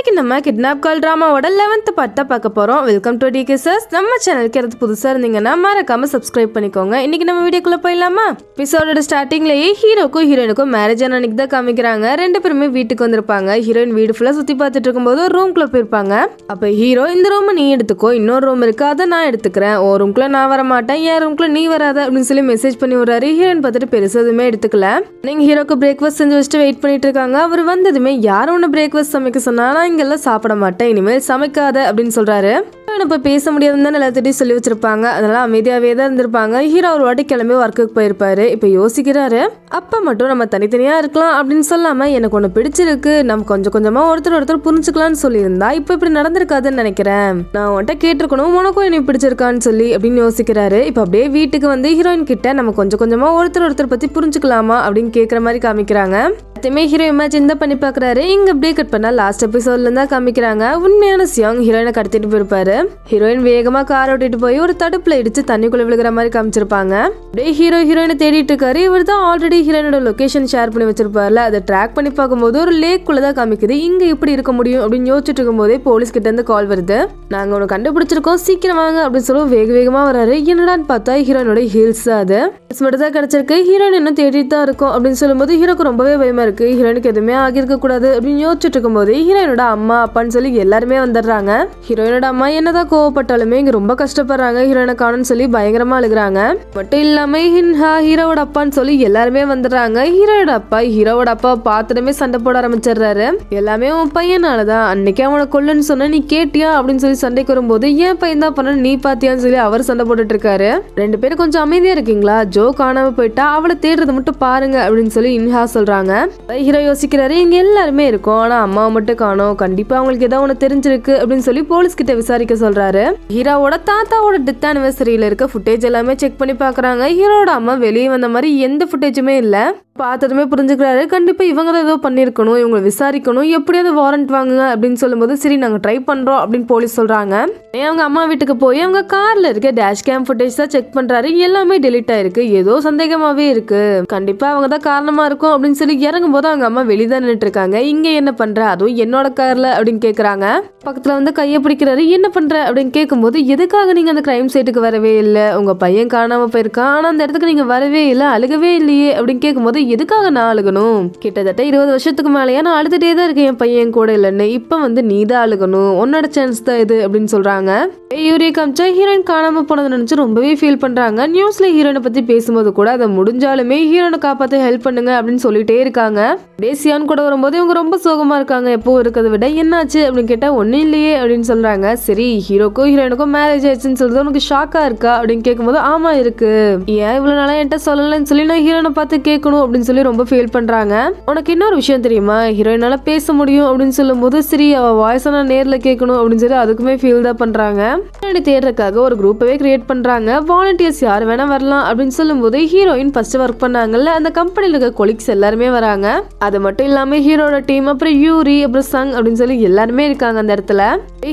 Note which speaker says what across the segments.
Speaker 1: இன்னைக்கு நம்ம கிட்னாப் கால் டிராமாவோட 11th part பார்க்க போறோம். Welcome to DK sirs. நம்ம சேனலுக்கு யாராவது புதுசா இருந்தீங்கன்னா மறக்காம சப்ஸ்கிரைப் பண்ணிக்கோங்க. இன்னைக்கு நம்ம வீடியோக்குள்ள போயிடலாமா? எபிசோடோட ஸ்டார்டிங்லயே ஹீரோக்கும் ஹீரோயினுக்கும் மேரேஜ் ஆன அன்னைக்கு தான் காமிக்கிறாங்க. ரெண்டு பேருமே வீட்டுக்கு வந்திருப்பாங்க. ஹீரோயின் வீடு ஃபுல்லா சுத்தி பார்த்துட்டு இருக்கும்போது ஒரு ரூம்குள்ள போயிருப்பாங்க. அப்ப ஹீரோ இந்த ரூம் நீ எடுத்துக்கோ, இன்னொரு ரூம் இருக்கு அதை நான் எடுத்துக்கிறேன், ஒரு ரூம்குள்ள நான் வர மாட்டேன், என் ரூம்குள்ள நீ வராத அப்படின்னு சொல்லி மெசேஜ் பண்ணி விடுறாரு. ஹீரோயின் பார்த்துட்டு பெருசா எதுவுமே எடுத்துக்கல. நீங்க ஹீரோக்கு பிரேக்ஃபாஸ்ட் செஞ்சு வச்சுட்டு வெயிட் பண்ணிட்டு இருக்காங்க. அவர் வந்ததுமே யாரும் ஒன்று பிரேக்ஃபாஸ்ட் சமைக்க சொன்னா நான் இங்கெல்லாம் சாப்பிட மாட்டேன், இனிமேல் சமைக்காத அப்படின்னு சொல்றாரு. இப்ப பேச முடியாதுன்னு தான் எல்லாத்திட்டையும் சொல்லி வச்சிருப்பாங்க. அதனால அமைதியாவே தான் இருந்திருப்பாங்க. ஹீரோ ஒரு வாட்டி கிளம்பி ஒர்க்குக்கு போயிருப்பாரு. இப்ப யோசிக்கிறாரு, அப்ப மட்டும் நம்ம தனித்தனியா இருக்கலாம் அப்படின்னு சொல்லாம எனக்கு ஒண்ணு பிடிச்சிருக்கு, நம்ம கொஞ்சம் கொஞ்சமா ஒருத்தர் புரிஞ்சுக்கலாம்னு சொல்லியிருந்தா இப்ப இப்படி நடந்திருக்காதுன்னு நினைக்கிறேன், நான் உன்கிட்ட கேட்டிருக்கணும் உனக்கும் எனக்கு பிடிச்சிருக்கான்னு சொல்லி அப்படின்னு யோசிக்கிறாரு. இப்ப அப்படியே வீட்டுக்கு வந்து ஹீரோயின் கிட்ட நம்ம கொஞ்சம் கொஞ்சமா ஒருத்தர் பத்தி புரிஞ்சுக்கலாமா அப்படின்னு கேக்குற மாதிரி காமிக்கிறாங்க. எல்லாத்தையுமே ஹீரோ இமேஜின் தான் பண்ணி பாக்குறாரு. இங்க அப்படியே கட் பண்ணா லாஸ்ட் எபிசோட்ல இருந்தா காமிக்கிறாங்க. உண்மையான சியாங் ஹீரோயினை கடத்திட்டு போயிருப்பாரு. ஹீரோயின் வேகமா கார் ஓட்டிட்டு போய் ஒரு தடுப்புல இடிச்சு தண்ணிக்குள்ள விழுகிற மாதிரி காமிச்சிருப்பாங்க. அப்படியே ஹீரோயினை தேடிட்டு இருக்காரு. இவர் தான் ஆல்ரெடி ஹீரோயினோட லொகேஷன் ஷேர் பண்ணி வச்சிருப்பாருல, அதை ட்ராக் பண்ணி பார்க்கும்போது ஒரு லேக் குள்ளதான் காமிக்குது. இங்க இப்படி இருக்க முடியும் அப்படின்னு யோசிச்சுட்டு இருக்கும் போதே போலீஸ் கிட்ட இருந்து கால் வருது. நாங்க உனக்கு கண்டுபிடிச்சிருக்கோம், சீக்கிரம் வாங்க அப்படின்னு சொல்லி வேகமா வராரு. என்னடான்னு பார்த்தா ஹீரோயினோட ஹீல்ஸ் அது மட்டும் தான் கிடைச்சிருக்கு. ஹீரோயின் இன்னும் தேடிட்டு தான் இருக்கும் அப்படின்னு சொல்லும்போது ஹீரோக்கு ரொம்பவே பயமா இருக்கு. ஹீரோயினுக்கு எதுவுமே ஆகியிருக்க கூடாது அப்படின்னு யோசிச்சுட்டு இருக்கும் போது ஹீரோயினோட அம்மா அப்பான்னு சொல்லி எல்லாருமே வந்துடுறாங்க. ஹீரோயினோட அம்மா என்னதான் கோவப்பட்டாலுமே இங்க ரொம்ப கஷ்டப்படுறாங்க. ஹீரோயினை காணும்னு சொல்லி பயங்கரமா அழுகுறாங்க. மட்டும் இல்லாம ஹீரோவோட அப்பான்னு சொல்லி எல்லாருமே வந்துடுறாங்க. ஹீரோவோட அப்பா பார்த்ததுமே சண்டை போட ஆரம்பிச்சிடுறாரு. எல்லாமே உன் பையனாலதான், அன்னைக்கு அவனை கொல்லுன்னு சொன்ன நீ கேட்டியா அப்படின்னு சொல்லி சண்டைக்கு வரும்போது ஏன் பையன் தான் பண்ண நீ பாத்தியான்னு சொல்லி அவர் சண்டை போட்டுட்டு இருக்காரு. ரெண்டு பேரும் கொஞ்சம் அமைதியா இருக்கீங்களா, ஜோ காணாம போயிட்டா அவளை தேடுறத மட்டும் பாருங்க அப்படின்னு சொல்லி இன்ஹா சொல்றாங்க. ஹீரோ யோசிக்கிறாரு, இங்க எல்லாருமே இருக்கும் ஆனா அம்மாவை மட்டும் காணோம், கண்டிப்பா அவங்களுக்கு ஏதாவது ஒண்ணு தெரிஞ்சிருக்கு அப்படின்னு சொல்லி போலீஸ் கிட்ட விசாரிக்க சொல்றாரு. ஹீரோவோட தாத்தாவோட டெத் ஆனிவர்சரியில இருக்க ஃபுட்டேஜ் எல்லாமே செக் பண்ணி பாக்குறாங்க. ஹீரோட அம்மா வெளியே வந்த மாதிரி எந்த ஃபுட்டேஜுமே இல்ல. பார்த்ததுமே புரிஞ்சுக்கிறாரு, கண்டிப்பா இவங்க தான் ஏதோ பண்ணிருக்கணும், இவங்க விசாரிக்கணும், எப்படியாவது வாரண்ட் வாங்குங்க அப்படின்னு சொல்லும்போது சரி நாங்க ட்ரை பண்றோம் அப்படின்னு போலீஸ் சொல்றாங்க. அவங்க அம்மா வீட்டுக்கு போய் அவங்க கார்ல இருக்க டேஷ் கேம் ஃபுட்டேஜ் தான் செக் பண்றாரு. எல்லாமே டெலிட் ஆயிருக்கு, ஏதோ சந்தேகமாவே இருக்கு, கண்டிப்பா அவங்க தான் காரணமா இருக்கும் அப்படின்னு சொல்லி இறங்கும் போது அவங்க அம்மா வெளிதான் நின்னுட்டு இருக்காங்க. இங்க என்ன பண்ற, அதுவும் என்னோட கார்ல அப்படின்னு கேக்குறாங்க. பக்கத்துல வந்து கையை பிடிக்கிறாரு. என்ன பண்ற அப்படின்னு கேட்கும்போது எதுக்காக நீங்க அந்த கிரைம் சைட்டுக்கு வரவே இல்லை, உங்க பையன் காணாம போயிருக்கான் ஆனா அந்த இடத்துக்கு நீங்க வரவே இல்லை, அழுகவே இல்லையே அப்படின்னு கேட்கும்போது எதுக்காக நான் அழுகணும், கிட்டத்தட்ட 20 வருஷத்துக்கு மேலேயே நான் அழுதுட்டே தான் இருக்கேன் என் பையன் கூட இல்லைன்னு, இப்ப வந்து நீ தான் அழுகணும், உன்னோட சான்ஸ் தான் இது அப்படின்னு சொல்றாங்க. யூரியா காமிச்சா ஹீரோயின் காணாம போனதை நினைச்சு ரொம்பவே ஃபீல் பண்றாங்க. நியூஸ்ல ஹீரோயினை பத்தி பேசும்போது கூட அதை முடிஞ்சாலுமே ஹீரோனை காப்பாத்த ஹெல்ப் பண்ணுங்க அப்படின்னு சொல்லிட்டே இருக்காங்க. சியான் கூட வரும்போது இவங்க ரொம்ப சோகமா இருக்காங்க. எப்போ இருக்கிறத விட என்னாச்சு அப்படின்னு கேட்டா ஒன்னும் இல்லையே அப்படின்னு சொல்றாங்க. சரி ஹீரோக்கும் ஹீரோயினுக்கும் மேரேஜ் ஆயிடுச்சுன்னு சொல்றது உனக்கு ஷாக்கா இருக்கா அப்படின்னு கேட்கும்போது ஆமா இருக்கு, ஏன் இவ்வளவு நாளா என்கிட்ட சொல்லலன்னு சொல்லி நான் ஹீரோனை பார்த்து கேட்கணும் அப்படின்னு சொல்லி ரொம்ப ஃபீல் பண்றாங்க. உனக்கு இன்னொரு விஷயம் தெரியுமா, ஹீரோயினால பேச முடியும் அப்படின்னு சொல்லும் போது சரி அவ வாய்ஸை நான் நேர்ல கேட்கணும் அப்படின்னு சொல்லி அதுக்குமே ஃபீல் தான் பண்றாங்க. தேடுறதுக்காக ஒரு குரூப்பவே கிரியேட் பண்றாங்க. வாலண்டியர்ஸ் யார் வேணா வரலாம் அப்படின்னு சொல்லும் போது ஹீரோயின் ஃபர்ஸ்ட் ஒர்க் பண்ணாங்கல்ல அந்த கம்பெனில இருக்க கொலிக்ஸ் எல்லாருமே வராங்க. அது மட்டும் இல்லாம ஹீரோட டீம் அப்புறம் யூரி அப்புறம் சங் அப்படின்னு சொல்லி எல்லாருமே இருக்காங்க அந்த இடத்துல.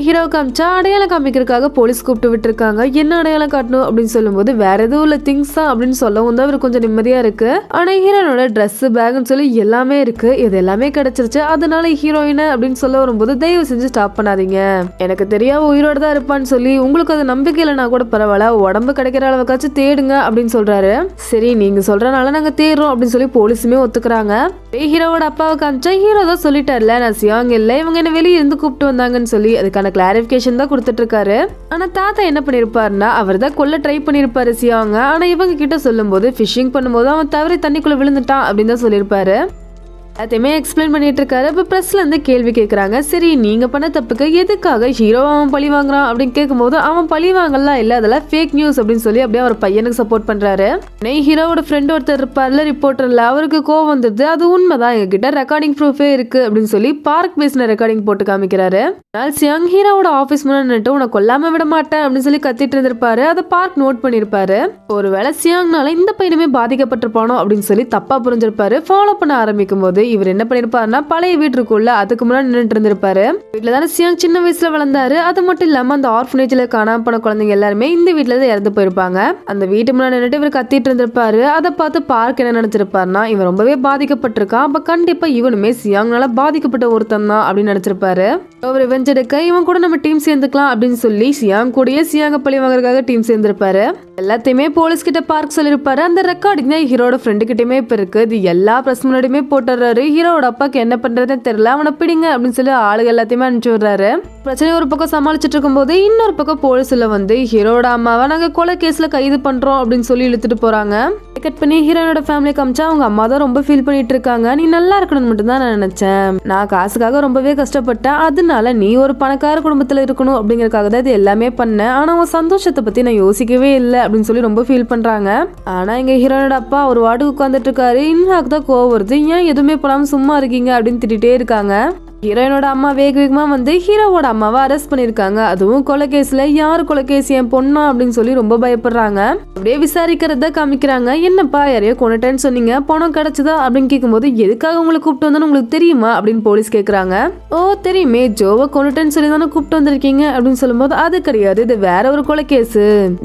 Speaker 1: ஹீரோ காமிச்சா அடையாளம் காமிக்கிறதுக்காக போலீஸ் கூப்பிட்டு விட்டு இருக்காங்க. என்ன அடையாளம் காட்டணும் அப்படின்னு சொல்லும் போது வேற எதுவும் இல்ல திங்ஸ் தான் அப்படின்னு சொல்லவும் தான் அவர் கொஞ்சம் நிம்மதியா இருக்கு. ஆனா ஹீரோனோட ட்ரெஸ் பேக்னு சொல்லி எல்லாமே இருக்கு, இது எல்லாமே கிடைச்சிருச்சு, அதனால ஹீரோயினை அப்படின்னு சொல்ல வரும்போது தயவு செஞ்சு ஸ்டாப் பண்ணாதீங்க, எனக்கு தெரியாம உயிரோட தான் இருப்பான்னு சொல்லி உங்களுக்கு அது நம்பிக்கை இல்லைனா கூட பரவாயில்ல, உடம்பு கிடைக்கிற அளவுக்காச்சும் தேடுங்க அப்படின்னு சொல்றாரு. சரி நீங்க சொல்றதுனால நாங்க தேடுறோம் அப்படின்னு சொல்லி போலீஸுமே ஒத்துக்குறாங்க. ஹீரோவோட அப்பாவை காமிச்சா ஹீரோ தான் சொல்லிட்டார்ல நான் சியாங் இல்ல இவங்க என்ன வெளியே இருந்து கூப்பிட்டு வந்தாங்கன்னு சொல்லி அதுக்கான கிளாரிபிகேஷன் தான் கொடுத்துட்டு இருக்காரு. ஆனா தாத்தா என்ன பண்ணிருப்பாருன்னா அவர் தான் கொல்ல ட்ரை பண்ணிருப்பாரு சியாங்க. ஆனா இவங்க கிட்ட சொல்லும் போது ஃபிஷிங் பண்ணும்போது அவன் தவறி தண்ணிக்குள்ள விழுந்துட்டான் அப்படின்னு தான் சொல்லியிருப்பாரு. எல்லாத்தையுமே எக்ஸ்பிளைன் பண்ணிட்டு இருக்காரு. இப்ப பிரஸ்ல இருந்து கேள்வி கேட்கறாங்க. சரி நீங்க பண்ண தப்புக்கு எதுக்காக ஹீரோ அவன் பழி வாங்குறான் அப்படின்னு கேட்கும்போது அவன் பழி வாங்கலாம் இல்ல அதெல்லாம் ஃபேக் நியூஸ் அப்படின்னு சொல்லி அப்படியே அவர் பையனுக்கு சப்போர்ட் பண்றாரு. ஹீரோவோட ஃப்ரெண்ட் ஒருத்தர் இருப்பார்ல ரிப்போர்ட்டர்ல, அவருக்கு கோவம் வந்துருது, அது உண்மைதான் எங்க கிட்ட ரெக்கார்டிங் ப்ரூஃபே இருக்கு அப்படின்னு சொல்லி பார்க் பேசின ரெக்கார்டிங் போட்டு காமிக்கிறாரு. சியாங் ஹீரோவோட ஆபீஸ் முன்னாடி உன்னை கொல்லாம விட மாட்டேன் அப்படின்னு சொல்லி கத்திட்டு இருந்திருப்பாரு. அதை பார்க் நோட் பண்ணிருப்பாரு. ஒருவேளை சியாங்னால இந்த பையனுமே பாதிக்கப்பட்டிருப்பானோ அப்படின்னு சொல்லி தப்பா புரிஞ்சிருப்பாரு. ஃபாலோ பண்ண ஆரம்பிக்கும் போது இவர் என்ன பண்ணிருப்பாருன்னா பழைய வீட்டுக்குள்ள அதுக்கு முன்னாடி நின்றுட்டு இருந்திருப்பாரு. வீட்டுல தானே சியாங் சின்ன வயசுல வளர்ந்தாரு. அது மட்டும் இல்லாம அந்த ஆர்ஃபனேஜ்ல காணாம போன குழந்தைங்க எல்லாருமே இந்த வீட்டுல தான் இறந்து போயிருப்பாங்க. அந்த வீட்டு முன்னாடி நின்றுட்டு இவர் கத்திட்டு இருந்திருப்பாரு. அதை பார்த்து பார்க் என்ன நினைச்சிருப்பாருன்னா இவன் ரொம்பவே பாதிக்கப்பட்டிருக்கான், அப்ப கண்டிப்பா இவனுமே சியாங்னால பாதிக்கப்பட்ட ஒருத்தன் தான் அப்படின்னு நினைச்சிருப்பாரு. அவர் வெஞ்செடுக்க இவன் கூட நம்ம டீம் சேர்ந்துக்கலாம் அப்படின்னு சொல்லி சியாங் கூடயே சியாங்க பழி வாங்குறதுக்காக டீம் சேர்ந்திருப்பாரு. எல்லாத்தையுமே போலீஸ் கிட்ட பார்க் சொல்லிருப்பாரு. அந்த ரெக்கார்டிங் தான் ஹீரோட ஃப்ரெண்டு கிட்டயுமே இப்ப இருக்கு. இது எல்லா பிரஸ் முன்னாடியுமே போட்டுறாரு. ஹீரோட அப்பாக்கு என்ன பண்றதுன்னு தெரியல, அவனை பிடிங்க அப்படின்னு சொல்லி ஆளுங்க எல்லாத்தையுமே அனுப்பிச்சு விடுறாரு. பிரச்சனை ஒரு பக்கம் சமாளிச்சுட்டு இருக்கும் போது இன்னொரு பக்கம் போலீஸ்ல வந்து ஹீரோட அம்மாவை நாங்க கொலை கேஸ்ல கைது பண்றோம் அப்படின்னு சொல்லி இழுத்துட்டு போறாங்க. கட் பண்ணி ஹீரோனோட ஃபேமிலி காமிச்சா அவங்க அம்மா தான் ரொம்ப ஃபீல் பண்ணிட்டு இருக்காங்க. நீ நல்லா இருக்கணும்னு மட்டும் தான் நான் நினைச்சேன், நான் காசுக்காக ரொம்பவே கஷ்டப்பட்டேன், அதனால நீ ஒரு பணக்கார குடும்பத்துல இருக்கணும் அப்படிங்கறதுக்காக தான் இது எல்லாமே பண்ணேன், ஆனா உன் சந்தோஷத்தை பத்தி நான் யோசிக்கவே இல்லை அப்படின்னு சொல்லி ரொம்ப ஃபீல் பண்றாங்க. ஆனா எங்க ஹீரோனோட அப்பா ஒரு வார்டுக்கு உட்காந்துட்டு இருக்காரு. இன்னும் தான் கோவம் வருது, ஏன் எதுவுமே பண்ணாம சும்மா இருக்கீங்க அப்படின்னு திட்டிகிட்டே இருக்காங்க. ஹீரோயினோட அம்மா வேகமா வந்து ஹீரோவோட அம்மாவை அரெஸ்ட் பண்ணிருக்காங்க. அதுவும் கொலை கேஸ்ல. யாரு கொலை கேஸ், என் பொண்ணா அப்படின்னு சொல்லி ரொம்ப பயப்படுறாங்க. அப்படியே விசாரிக்கிறத காமிக்கிறாங்க. என்னப்பா யாரையோ கொண்டுட்டேன்னு சொன்னீங்க, பணம் கிடைச்சதா அப்படின்னு கேட்கும்போது எதுக்காக உங்களை கூப்பிட்டு வந்தோன்னு உங்களுக்கு தெரியுமா அப்படின்னு போலீஸ் கேக்குறாங்க. ஓ தெரியுமே, ஜோவை கொண்டுட்டேன்னு சொல்லி தானே கூப்பிட்டு வந்திருக்கீங்க அப்படின்னு சொல்லும்போது அது கிடையாது, இது வேற ஒரு கொலை கேஸ்,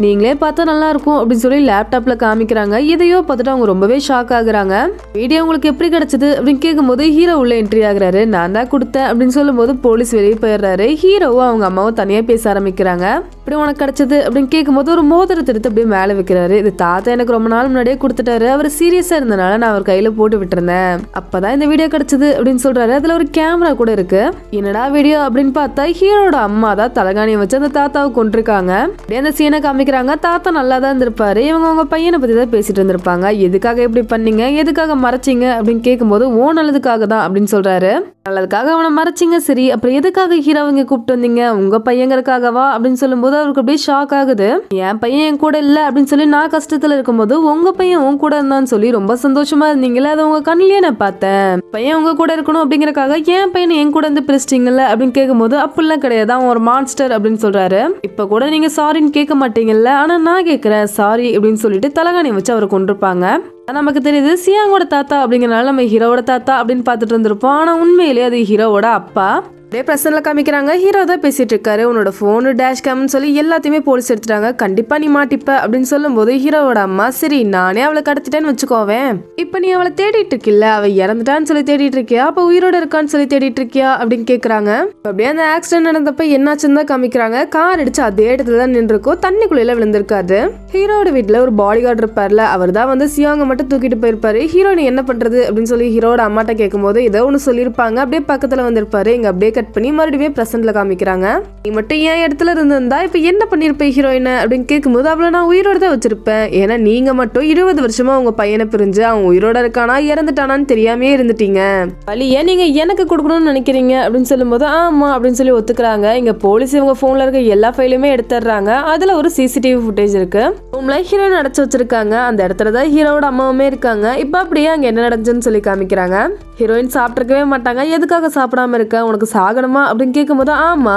Speaker 1: நீங்களே பார்த்தா நல்லா இருக்கும் அப்படின்னு சொல்லி லேப்டாப்ல காமிக்கிறாங்க. இதையோ பார்த்துட்டு அவங்க ரொம்பவே ஷாக் ஆகுறாங்க. வீடியோ உங்களுக்கு எப்படி கிடைச்சது அப்படின்னு கேட்கும்போது ஹீரோ உள்ள என்ட்ரி ஆகுறாரு. நான் தான் அப்படின்னு சொல்லும்போது போலீஸ் வெளியே போயிடுறாரு. ஹீரோவும் அவங்க அம்மாவும் தனியா பேச ஆரம்பிக்கிறாங்க. இப்படி உனக்கு கிடைச்சது அப்படின்னு கேட்கும்போது ஒரு மோதிரத்தை எடுத்து அப்படியே மேல வைக்கிறாரு. இது தாத்தா எனக்கு ரொம்ப நாள் முன்னாடியே கொடுத்துட்டாரு, அவர் சீரியஸா இருந்தனால நான் அவர் கையில போட்டு விட்டுருந்தேன், அப்பதான் இந்த வீடியோ கிடைச்சது அப்படின்னு சொல்றாரு. அதுல ஒரு கேமரா கூட இருக்கு. என்னடா வீடியோ அப்படின்னு பார்த்தா ஹீரோட அம்மா தான் தலகாணியை வச்சு அந்த தாத்தாவை கொண்டிருக்காங்க. அப்படியே அந்த சீனை காமிக்கிறாங்க. தாத்தா நல்லா தான் இருந்திருப்பாரு. இவங்க அவங்க பையனை பத்தி தான் பேசிட்டு இருந்திருப்பாங்க. எதுக்காக இப்படி பண்ணீங்க, எதுக்காக மறைச்சிங்க அப்படின்னு கேட்கும்போது ஓ நல்லதுக்காக தான் அப்படின்னு சொல்றாரு. நல்லதுக்காக அவனை மறைச்சிங்க, சரி அப்புறம் எதுக்காக ஹீரோவங்க கூப்பிட்டு வந்தீங்க, உங்க பையங்கிறதுக்காகவா அப்படின்னு சொல்லும்போது அவருக்கு அப்படியே ஷாக் ஆகுது. என் பையன் என் கூட இல்ல அப்படின்னு சொல்லி நான் கஷ்டத்துல இருக்கும்போது உங்க பையன் உன் கூட இருந்தான்னு சொல்லி ரொம்ப சந்தோஷமா இருந்தீங்களா, அது உங்க கண்ணிலேயே நான் பார்த்தேன், பையன் உங்க கூட இருக்கணும் அப்படிங்கறக்காக என் பையனை என் கூட இருந்து பிரிச்சிட்டீங்கல்ல அப்படின்னு கேட்கும்போது அப்படிலாம் கிடையாது, அவன் ஒரு மான்ஸ்டர் அப்படின்னு சொல்றாரு. இப்ப கூட நீங்க சாரின்னு கேட்க மாட்டீங்கல்ல, ஆனா நான் கேட்கிறேன் சாரி அப்படின்னு சொல்லிட்டு தலகாணி வச்சு அவரை கொண்டிருப்பாங்க. நமக்கு தெரியுது சியாங்கோட தாத்தா அப்படிங்கறனால நம்ம ஹீரோவோட தாத்தா அப்படின்னு பார்த்துட்டு இருந்திருப்போம். ஆனா உண்மையிலேயே அது ஹீரோவோட அப்பா. அப்படியே பிரசன்ல காமிக்கிறாங்க. ஹீரோ தான் பேசிட்டு இருக்காரு. உன்னோட போனு டேஷ் கேம்னு சொல்லி எல்லாத்தையுமே போலீஸ் எடுத்துட்டாங்க, கண்டிப்பா நீ மாட்டிப்ப அப்படின்னு சொல்லும் போது ஹீரோவோட அம்மா சரி நானே அவளை கடத்திட்டேன்னு வச்சுக்கோவேன், இப்ப நீ அவளை தேடிட்டு இருக்கில்ல, அவ இறந்துட்டான்னு சொல்லி தேடிட்டு இருக்கியா, அப்ப உயிரோட இருக்கான்னு சொல்லி தேடிட்டு இருக்கியா அப்படின்னு கேக்குறாங்க. அப்படியே அந்த ஆக்சிடென்ட் நடந்தப்ப என்னாச்சுன்னு தான் காமிக்கிறாங்க. கார் அடிச்சு அதே இடத்துல தான் நின்று இருக்கோம், தண்ணிக்குள்ள விழுந்திருக்காரு. ஹீரோட வீட்டுல ஒரு பாடி கார்டு இருப்பார்ல, அவர் தான் வந்து சியாங்க மட்டும் தூக்கிட்டு போயிருப்பாரு. ஹீரோயின் என்ன பண்றது அப்படின்னு சொல்லி ஹீரோட அம்மாட்ட கேட்கும் போது ஏதோ ஒண்ணு சொல்லிருப்பாங்க. அப்படியே பக்கத்துல வந்திருப்பாரு. இங்க அப்படியே கட் பண்ணி மறுபடியும் பிரசன்ட்ல காமிக்கிறாங்க. நீ மட்டும் ஏன் இடத்துல இருந்திருந்தா இப்ப என்ன பண்ணிருப்ப ஹீரோயின அப்படின்னு கேட்கும்போது அவளை நான் உயிரோட தான் வச்சிருப்பேன், ஏன்னா நீங்க மட்டும் 20 வருஷமா உங்க பையனை பிரிஞ்சு அவன் உயிரோட இருக்கானா இறந்துட்டானான்னு தெரியாமே இருந்துட்டீங்க, வழிய நீங்க எனக்கு கொடுக்கணும்னு நினைக்கிறீங்க அப்படின்னு சொல்லும்போது ஆமா அப்படின்னு சொல்லி ஒத்துக்கிறாங்க. இங்க போலீஸ் இவங்க போன்ல இருக்க எல்லா ஃபைலுமே எடுத்துடுறாங்க. அதுல ஒரு சிசிடிவி ஃபுட்டேஜ் இருக்கு. ரூம்ல ஹீரோயின் அடைச்சு வச்சிருக்காங்க. அந்த இடத்துல தான் ஹீரோட அம்மாவுமே இருக்காங்க. இப்ப அப்படியே அங்க என்ன நடந்துச்சுன்னு சொல்லி காமிக்கிறாங்க. ஹீரோயின் சாப்பிட்டுருக்கவே மாட்டாங்க. எதுக்காக சாப்பிடாம இருக்க, உனக்கு சாகணுமா அப்படின்னு கேட்கும்போது ஆமா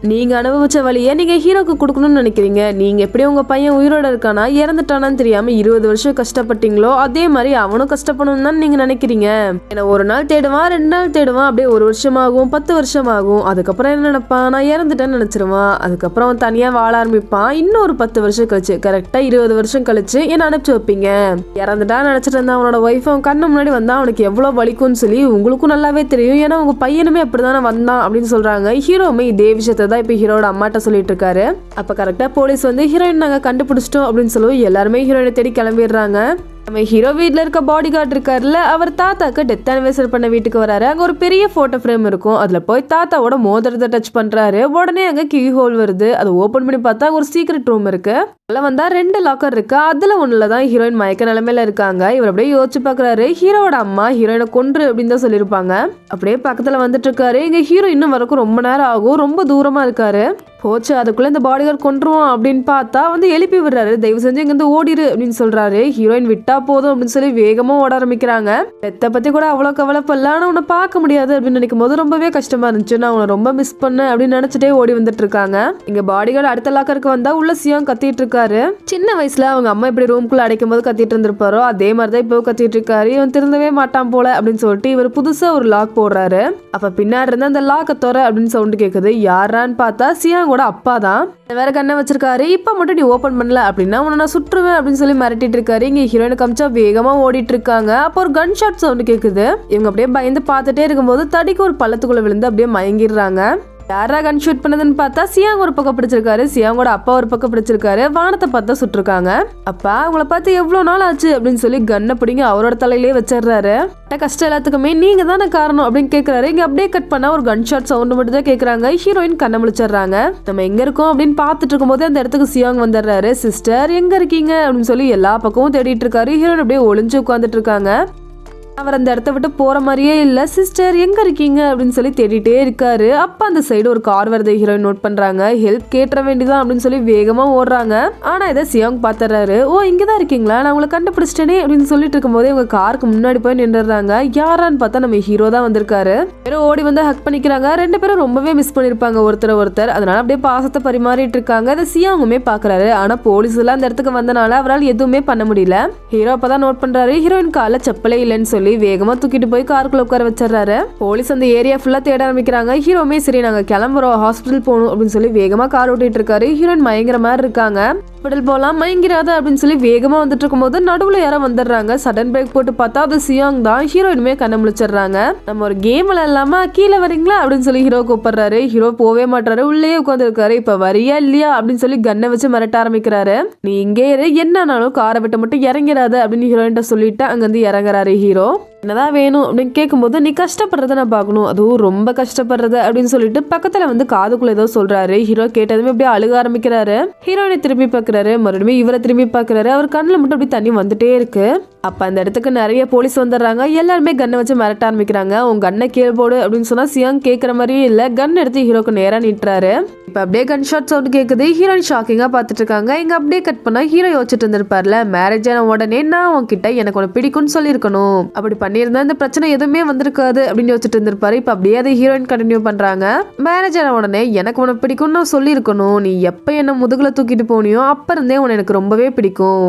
Speaker 1: நீங்க அனுபவிச்ச வழியை நீங்க ஹீரோக்கு கொடுக்கணும்னு நினைக்கிறீங்க, நீங்க எப்படி உங்க பையன் உயிரோட இருக்கானா இறந்துட்டானான்னு தெரியாம 20 வருஷம் கஷ்டப்பட்டீங்களோ அதே மாதிரி அவனும் கஷ்டப்படணும் தான் நீங்க நினைக்கிறீங்க. ஏன்னா ஒரு நாள் தேடுவான், 2 நாள் தேடுவான், அப்படியே 1 வருஷம் ஆகும், 10 வருஷம் ஆகும், அதுக்கப்புறம் என்ன நினைப்பான், நான் இறந்துட்டேன்னு நினைச்சிருவான், அதுக்கப்புறம் அவன் தனியா வாழ ஆரம்பிப்பான். இன்னும் ஒரு 10 வருஷம் கழிச்சு கரெக்டா 20 வருஷம் கழிச்சு என்ன அனுப்பிச்சு வைப்பீங்க, இறந்துட்டான்னு நினைச்சிட்டு இருந்தா அவனோட ஒய்ஃப் அவன் கண்ணு முன்னாடி வந்தா அவனுக்கு எவ்வளவு வலிக்கும்னு சொல்லி உங்களுக்கும் நல்லாவே தெரியும், ஏன்னா உங்க பையனுமே அப்படிதானே வந்தான் அப்படின்னு சொல்றாங்க. ஹீரோமே இதே விஷயத்தை தான் இப்ப ஹீரோட அம்மாட்ட சொல்லிட்டு இருக்காரு. அப்ப கரெக்டா போலீஸ் வந்து ஹீரோயின் நாங்க கண்டுபிடிச்சிட்டோம் அப்படின்னு சொல்லுவோம். எல்லாருமே ஹீரோயினை தேடி கிளம்பிடுறாங்க. நம்ம ஹீரோ வீட்ல இருக்க பாடி கார்டு இருக்காருல்ல, அவர் தாத்தாக்கு டெத் அனிவர்சரி பண்ண வீட்டுக்கு வராரு. அங்க ஒரு பெரிய போட்டோ ஃப்ரேம் இருக்கும். அதுல போய் தாத்தாவோட மோதிரத்தை டச் பண்றாரு. உடனே அங்க கீ ஹோல் வருது. அது ஓபன் பண்ணி பார்த்தா ஒரு சீக்ரெட் ரூம் இருக்கு. அதுல வந்தா 2 லாக்கர் இருக்கு. அதுல ஒண்ணுலதான் ஹீரோயின் மயக்க நிலைமையில இருக்காங்க. இவர் அப்படியே யோசிச்சு பாக்குறாரு. ஹீரோட அம்மா ஹீரோயினை கொன்று அப்படின்னு தான் சொல்லிருப்பாங்க. அப்படியே பக்கத்துல வந்துட்டு இருக்காரு. இங்க ஹீரோ இன்னும் வரக்கும் ரொம்ப நேரம் ஆகும். ரொம்ப தூரமா இருக்காரு. போச்சு, அதுக்குள்ள இந்த பாடிகார்டு கொன்றுவோம் அப்படின்னு பார்த்தா வந்து எழுப்பி விடுறாரு. தயவு செஞ்சு இங்கிருந்து ஓடிடு அப்படின்னு சொல்றாரு. ஹீரோயின் விட்டா போதும் அப்படின்னு சொல்லி வேகமா ஓட ஆரம்பிக்கிறாங்க. பெத்த பத்தி கூட அவ்வளோ கவலைப்படல, ஆனா உன்னை பார்க்க முடியாது அப்படின்னு நினைக்கும் போது ரொம்பவே கஷ்டமா இருந்துச்சு. நான் உன்னை ரொம்ப மிஸ் பண்ணேன் அப்படின்னு நினைச்சிட்டே ஓடி வந்துட்டு இருக்காங்க. இங்க பாடிகார்டு அடுத்த லாக்கருக்கு வந்தா உள்ள சியாங் கத்திட்டு இருக்காரு. சின்ன வயசுல அவங்க அம்மா இப்படி ரூம்குள்ள அடைக்கும் போது கத்திட்டு இருந்திருப்பாரோ அதே மாதிரிதான் இப்போ கத்திட்டு இருக்காரு. இவன் திருந்தவே மாட்டான் போல அப்படின்னு சொல்லிட்டு இவர் புதுசா ஒரு லாக் போடுறாரு. அப்ப பின்னாடி இருந்து அந்த லாக்க தோற அப்படின்னு சவுண்ட் கேக்குது. யாரான்னு பார்த்தா சியாங்கோட அப்பா தான். வேற கண்ணை வச்சிருக்காரு. இப்ப மட்டும் நீ ஓபன் பண்ணல அப்படின்னா உன்னை நான் சுற்றுவேன் அப்படின்னு சொல்லி மிரட்டிட்டு இருக்காரு. இங்க ஹீரோயின் காமிச்சா வேகமா ஓடிட்டு இருக்காங்க. அப்போ ஒரு கன் ஷாட் சவுண்ட் கேக்குது. இவங்க அப்படியே பயந்து பார்த்துட்டே இருக்கும்போது தடிக்கு ஒரு பள்ளத்துக்குள்ள விழுந்து அப்படியே மயங்கிடுறாங்க. யாரா கன் ஷூட் பண்ணதுன்னு பார்த்தா சியாங் ஒரு பக்கம் பிடிச்சிருக்காரு. சியாங்கோட அப்பா ஒரு பக்கம் பிடிச்சிருக்காரு. வானத்தை பார்த்தா சுட்டிருக்காங்க. அப்பா உங்களை பார்த்து எவ்வளவு நாள் ஆச்சு அப்படின்னு சொல்லி கண்ணை பிடிங்க அவரோட தலையிலேயே வச்சிடுறாரு. கஷ்டம் எல்லாத்துக்குமே நீங்க தானே காரணம் அப்படின்னு கேட்கறாரு. இங்க அப்படியே கட் பண்ணா ஒரு கன் ஷாட் சவுண்ட் மட்டும் தான் கேட்கறாங்க. ஹீரோயின் கண்ணை முழிச்சிடுறாங்க. நம்ம எங்க இருக்கோம் அப்படின்னு பார்த்துட்டு இருக்கும் போது அந்த இடத்துக்கு சியாங் வந்துடுறாரு. சிஸ்டர் எங்க இருக்கீங்க அப்படின்னு சொல்லி எல்லா பக்கமும் தேடிட்டு இருக்காரு. ஹீரோயின் அப்படியே ஒளிஞ்சு உட்காந்துட்டு இருக்காங்க. அவர் அந்த இடத்த விட்டு போற மாதிரியே இல்ல. சிஸ்டர் எங்க இருக்கீங்க அப்படின்னு சொல்லி தேடிட்டே இருக்காரு. அப்ப அந்த சைடு ஒரு கார் வருது. ஹீரோயின் நோட் பண்றாங்க. ஹெல்ப் கேட்ட வேண்டியதான் அப்படின்னு சொல்லி வேகமா ஓடுறாங்க. ஆனா இதை சியாங் பாத்துறாரு. ஓ இங்கதான் இருக்கீங்களா, நான் உங்களை கண்டுபிடிச்சிட்டேனே அப்படின்னு சொல்லிட்டு இருக்கும் போதே உங்க காருக்கு முன்னாடி போய் நின்றுறாங்க. யாரான்னு பார்த்தா நம்ம ஹீரோ தான் வந்திருக்காரு. பேரும் ஓடி வந்து ஹக் பண்ணிக்கிறாங்க. ரெண்டு பேரும் ரொம்பவே மிஸ் பண்ணிருப்பாங்க ஒருத்தர். அதனால அப்படியே பாசத்தை பரிமாறிட்டு இருக்காங்க. அதை சியாங்குமே பாக்குறாரு. ஆனா போலீஸ் எல்லாம் அந்த இடத்துக்கு வந்தனால அவரால் எதுவுமே பண்ண முடியல. ஹீரோ அப்பதான் நோட் பண்றாரு. ஹீரோயின் கால செப்பலே இல்லைன்னு சொல்லி வேகமா தூக்கிட்டு போய் காருக்குள்ள உட்கார வச்சிடறாரு. போலீஸ் அந்த ஏரியா ஃபுல்லா தேட ஆரம்பிக்கிறாங்க. ஹீரோமே சரி நாங்க கிளம்புறோம், ஹாஸ்பிட்டல் போகணும் அப்படின்னு சொல்லி வேகமா கார் ஓட்டிட்டு இருக்காரு. ஹீரோயின் மயங்கிற மாதிரி இருக்காங்க. ஹாஸ்பிட்டல் போலாம், மயங்கிறாத அப்படின்னு சொல்லி வேகமா வந்துட்டு இருக்கும் போது நடுவுல யாரோ வந்துடுறாங்க. சடன் பிரேக் போட்டு பார்த்தா அது சியாங் தான். ஹீரோயினுமே கண்ணை முழிச்சிடுறாங்க. நம்ம ஒரு கேம் விளையாடலாமா, கீழே வரீங்களா அப்படின்னு சொல்லி ஹீரோ கூப்பிடுறாரு. ஹீரோ போவே மாட்டாரு, உள்ளே உட்காந்து இருக்காரு. இப்ப வரியா இல்லையா அப்படின்னு சொல்லி கண்ணை வச்சு மிரட்ட ஆரம்பிக்கிறாரு. நீ இங்கே இரு, என்னன்னாலும் காரை விட்டு மட்டும் இறங்கிறாத அப்படின்னு ஹீரோயின்ட்ட சொல்லிட்டு அங்க இருந்து இறங்குறாரு. ஹீரோ என்னதான் வேணும் அப்படின்னு கேட்கும்போது நீ கஷ்டப்படுறத நான் பார்க்கணும், அதுவும் ரொம்ப கஷ்டப்படுறது அப்படின்னு சொல்லிட்டு பக்கத்துல வந்து காதுக்குள்ள ஏதோ சொல்றாரு. ஹீரோ கேட்டதுமே அப்படியே அழுக ஆரம்பிக்கிறாரு. ஹீரோயினை திரும்பி பாக்குறாரு. மறுபடியும் இவரை திரும்பி பாக்குறாரு. அவர் கண்ணுல மட்டும் அப்படி தண்ணி வந்துட்டே இருக்கு. அப்ப அந்த இடத்துக்கு நிறைய போலீஸ் வந்துடுறாங்க. எல்லாருமே கண்ணை வச்சு மிரட்ட ஆரம்பிக்கிறாங்க. உங்க கண்ணை கீழே போடு அப்படின்னு சொன்னா சியாங் கேட்கற மாதிரியே இல்ல. கன் எடுத்து ஹீரோக்கு நேரா நீட்டுறாரு. இப்ப அப்படியே கன் ஷாட் சவுண்ட் கேக்குது. ஹீரோயின் ஷாக்கிங்கா பாத்துட்டு இருக்காங்க. இங்க அப்படியே கட் பண்ணா ஹீரோ யோசிச்சுட்டு இருந்திருப்பார்ல, மேரேஜ் ஆன உடனே நான் உன்கிட்ட எனக்கு உனக்கு பிடிக்கும்னு சொல்லியிருக்கணும், அப்படி பண்ணியிருந்தா இந்த பிரச்சனை எதுவுமே வந்திருக்காது அப்படின்னு யோசிச்சுட்டு இருந்திருப்பாரு. இப்ப அப்படியே அதை ஹீரோயின் கண்டினியூ பண்றாங்க. மேரேஜ் ஆன உடனே எனக்கு உனக்கு பிடிக்கும்னு நான் சொல்லியிருக்கணும், நீ எப்ப என்ன முதுகுல தூக்கிட்டு போனியோ அப்ப இருந்தே உன எனக்கு ரொம்பவே பிடிக்கும்.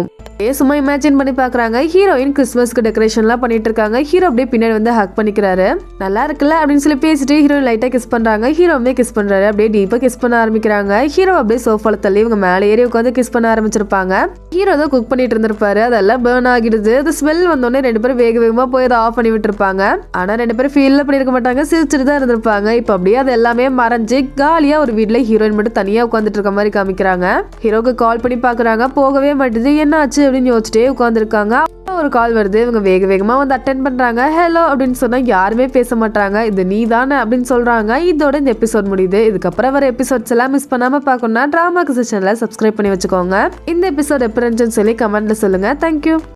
Speaker 1: சும்மா இமேஜின் பண்ணி பாக்குறாங்க. ஹீரோயின் கிறிஸ்மஸ்க்கு டெக்கரேஷன்லாம் பண்ணிட்டு இருக்காங்க. ஹீரோ அப்படியே பின்னாடி வந்து ஹக் பண்ணிக்கிறாரு. நல்லா இருக்குல்ல அப்படின்னு சொல்லி பேசிட்டு ஹீரோயின் லைட்டா கிஸ் பண்றாங்க. ஹீரோவுமே கிஸ் பண்றாரு. அப்படியே டீப்பா கிஸ் பண்ண ஆரம்பிக்கிறாங்க. ஹீரோ அப்படியே சோஃபால தள்ளி இவங்க மேலே ஏறி உட்காந்து கிஸ் பண்ண ஆரம்பிச்சிருப்பாங்க. ஹீரோ தான் குக் பண்ணிட்டு இருந்திருப்பாரு. அதெல்லாம் பேர்ன் ஆகிடுது. அது ஸ்மெல் வந்தோடனே ரெண்டு பேரும் வேக வேகமா போய் அதை ஆஃப் பண்ணி விட்டுருப்பாங்க. ஆனா ரெண்டு பேரும் ஃபீல்ல பண்ணிருக்க மாட்டாங்க, சிரிச்சுட்டு தான் இருந்திருப்பாங்க. இப்ப அப்படியே அது எல்லாமே மறைஞ்சு காலியா ஒரு வீட்டுல ஹீரோயின் மட்டும் தனியா உட்காந்துட்டு இருக்க மாதிரி காமிக்கிறாங்க. ஹீரோக்கு கால் பண்ணி பாக்குறாங்க. போகவே மாட்டேது. என்ன ஆச்சு அப்படின்னு யோசிச்சுட்டே உட்காந்துருக்காங்க. ஒரு கால் வருது. இவங்க வேக வேகமா வந்து அட்டென்ட் பண்றாங்க. ஹலோ அப்படின்னு சொன்னா யாருமே பேச மாட்டாங்க. இது நீ தானே அப்படின்னு சொல்றாங்க. இதோட இந்த எபிசோட் முடியுது. இதுக்கப்புறம் வர எபிசோட்ஸ் எல்லாம் மிஸ் பண்ணாம பார்க்கணும்னா டிராமா சேனலை சப்ஸ்கிரைப் பண்ணி வச்சுக்கோங்க. இந்த எபிசோட் எப்படி இருந்துச்சுன்னு சொல்லி கமெண்ட்ல சொல்லுங்க. தேங்க்யூ.